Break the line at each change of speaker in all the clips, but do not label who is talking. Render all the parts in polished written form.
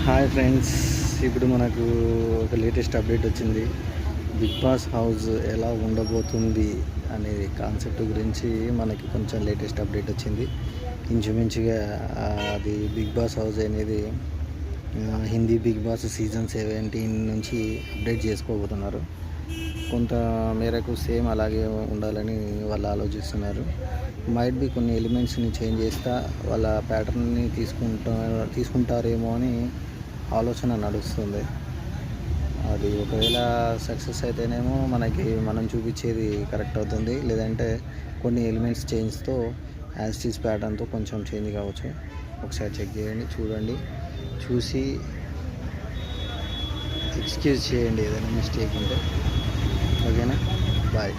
Hi friends, ఇప్పుడు మనకు ఒక లేటెస్ట్ అప్డేట్ వచ్చింది. బిగ్ బాస్ హౌస్ ఎలా ఉండబోతుంది అనే కాన్సెప్ట్ గురించి మనకి కొంచెం లేటెస్ట్ అప్డేట్ వచ్చింది. ఇంచుమించుగా అది బిగ్ బాస్ హౌస్ అనేది హిందీ బిగ్ బాస్ సీజన్ 17 నుంచి అప్డేట్ చేసుకోబోతున్నారు. కొంత మేరకు సేమ్ అలాగే ఉండాలని వాళ్ళు ఆలోచిస్తున్నారు. మైట్ బి కొన్ని ఎలిమెంట్స్ని చేంజ్ చేస్తా వాళ్ళ ప్యాటర్న్ని తీసుకుంటారేమో అని ఆలోచన నడుస్తుంది. అది ఒకవేళ సక్సెస్ అయితేనేమో మనం చూపించేది కరెక్ట్ అవుతుంది. లేదంటే కొన్ని ఎలిమెంట్స్ చేంజ్తో యాజ్ టీస్ ప్యాటర్న్తో కొంచెం చేంజ్ కావచ్చు. ఒకసారి చెక్ చేయండి, చూడండి, చూసి ఎక్స్క్యూజ్ చేయండి ఏదైనా మిస్టేక్ ఉంటే. ఓకేనా, బాయ్.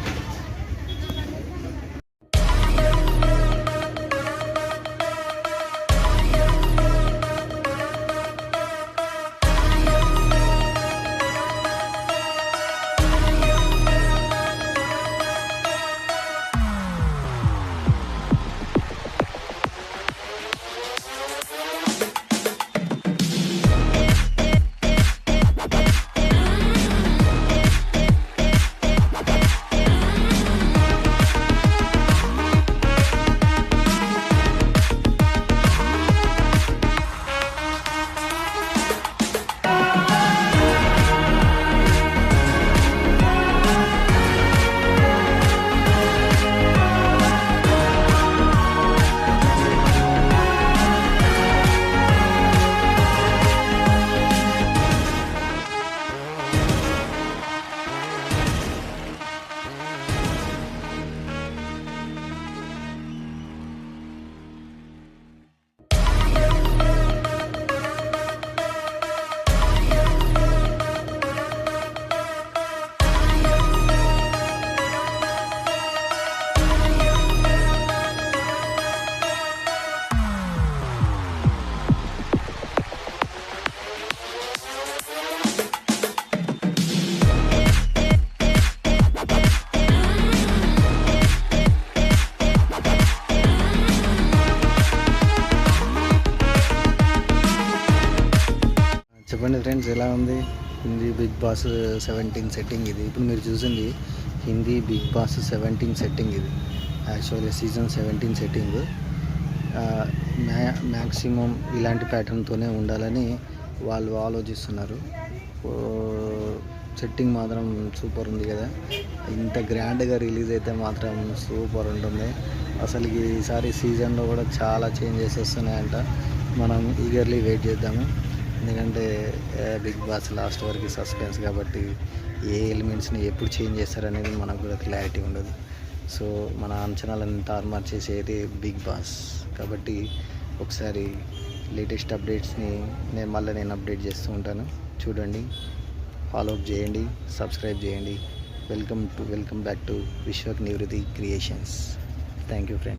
చెప్పండి ఫ్రెండ్స్, ఎలా ఉంది హిందీ బిగ్ బాస్ 17 సెట్టింగ్ ఇది? ఇప్పుడు మీరు చూసింది హిందీ బిగ్ బాస్ 17 సెట్టింగ్ ఇది. Actually season 17 setting. మ్యాక్సిమం ఇలాంటి ప్యాటర్న్తోనే ఉండాలని వాళ్ళు ఆలోచిస్తున్నారు. సెట్టింగ్ మాత్రం సూపర్ ఉంది కదా. ఇంత గ్రాండ్గా రిలీజ్ అయితే మాత్రం సూపర్ ఉంటుంది. అసలు ఈసారి సీజన్లో కూడా చాలా చేంజెస్ వస్తున్నాయంట. మనం ఈగర్లీ వెయిట్ చేద్దాము. ఎందుకంటే బిగ్ బాస్ లాస్ట్ వరకు సస్పెన్స్ కాబట్టి ఏ ఎలిమెంట్స్ని ఎప్పుడు చేంజ్ చేస్తారనేది మనకు కూడా క్లారిటీ ఉండదు. సో మన అంచనాలను తారుమారు చేసేది బిగ్ బాస్ కాబట్టి ఒకసారి లేటెస్ట్ అప్డేట్స్ని నేను అప్డేట్ చేస్తూ ఉంటాను. చూడండి, ఫాలో అప్ చేయండి, సబ్స్క్రైబ్ చేయండి. వెల్కమ్ బ్యాక్ టు విశ్వక్ నివృత్తి క్రియేషన్స్. Thank you friends.